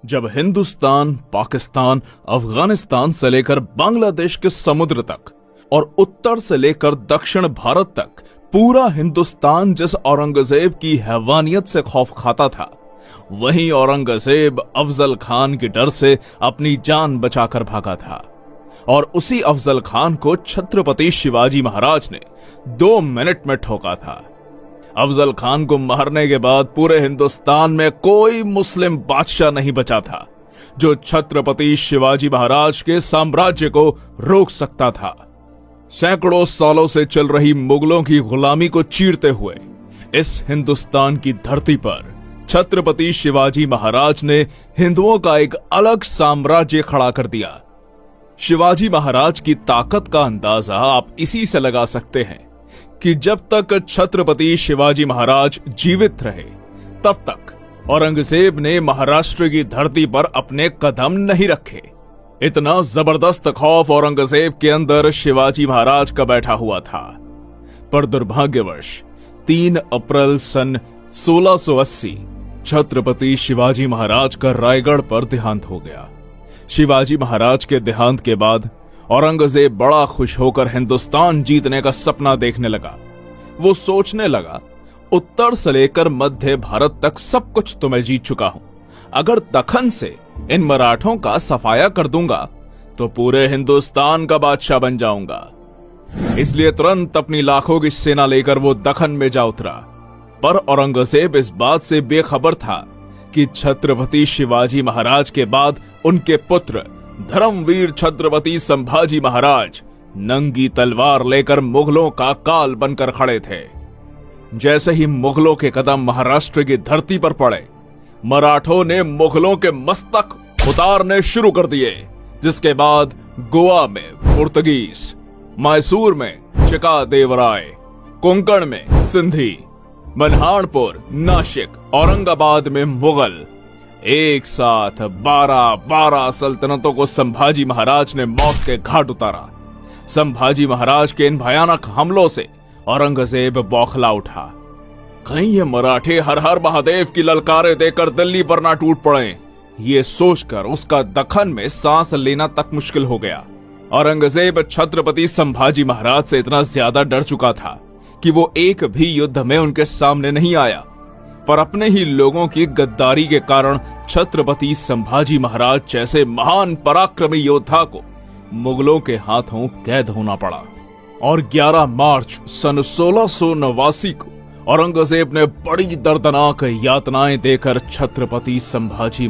जब हिंदुस्तान, पाकिस्तान, अफगानिस्तान से लेकर बांग्लादेश के समुद्र तक और उत्तर से लेकर दक्षिण भारत तक पूरा हिंदुस्तान जिस औरंगजेब की हैवानियत से खौफ खाता था, वहीं औरंगजेब अफजल खान के डर से अपनी जान बचाकर भागा था। और उसी अफजल खान को छत्रपति शिवाजी महाराज ने 2 मिनट में ठोका था। अफजल खान को मारने के बाद पूरे हिंदुस्तान में कोई मुस्लिम बादशाह नहीं बचा था जो छत्रपति शिवाजी महाराज के साम्राज्य को रोक सकता था। सैकड़ों सालों से चल रही मुगलों की गुलामी को चीरते हुए इस हिंदुस्तान की धरती पर छत्रपति शिवाजी महाराज ने हिंदुओं का एक अलग साम्राज्य खड़ा कर दिया। शिवाजी महाराज की ताकत का अंदाजा आप इसी से लगा सकते हैं कि जब तक छत्रपति शिवाजी महाराज जीवित रहे, तब तक औरंगजेब ने महाराष्ट्र की धरती पर अपने कदम नहीं रखे। इतना जबरदस्त खौफ औरंगजेब के अंदर शिवाजी महाराज का बैठा हुआ था। पर दुर्भाग्यवश 3 अप्रैल सन 1680 छत्रपति शिवाजी महाराज का रायगढ़ पर देहांत हो गया। शिवाजी महाराज के देहांत के बाद औरंगजेब बड़ा खुश होकर हिंदुस्तान जीतने का सपना देखने लगा। वो सोचने लगा, उत्तर से लेकर मध्य भारत तक सब कुछ तो मैं जीत चुका हूं। अगर दखन से इन मराठों का सफाया कर दूंगा तो पूरे हिंदुस्तान का बादशाह बन जाऊंगा। इसलिए तुरंत अपनी लाखों की सेना लेकर वो दखन में जा उतरा। पर औरंगजेब इस बात से बेखबर था कि छत्रपति शिवाजी महाराज के बाद उनके पुत्र धर्मवीर छत्रपति संभाजी महाराज नंगी तलवार लेकर मुगलों का काल बनकर खड़े थे। जैसे ही मुगलों के कदम महाराष्ट्र की धरती पर पड़े, मराठों ने मुगलों के मस्तक उतारने शुरू कर दिए। जिसके बाद गोवा में पुर्तगीज, मैसूर में चिकादेवराय, कोंकण में सिंधी, मनहारपुर, नासिक, औरंगाबाद में मुगल, एक साथ 12 सल्तनतों को संभाजी महाराज ने मौत के घाट उतारा। संभाजी महाराज के इन भयानक हमलों से औरंगजेब बौखला उठा। कहीं ये मराठे हर हर महादेव की ललकारें देकर दिल्ली पर ना टूट पड़े, ये सोचकर उसका दखन में सांस लेना तक मुश्किल हो गया। औरंगजेब छत्रपति संभाजी महाराज से इतना ज्यादा डर चुका था कि वो एक भी युद्ध में उनके सामने नहीं आया। पर अपने ही लोगों की गद्दारी के कारण छत्रपति संभाजी महाराज जैसे महान पराक्रमी योद्धा को मुगलों के हाथों कैद होना पड़ा। और 11 मार्च सन 1689 को औरंगजेब ने बड़ी दर्दनाक यातनाएं देकर छत्रपति संभाजी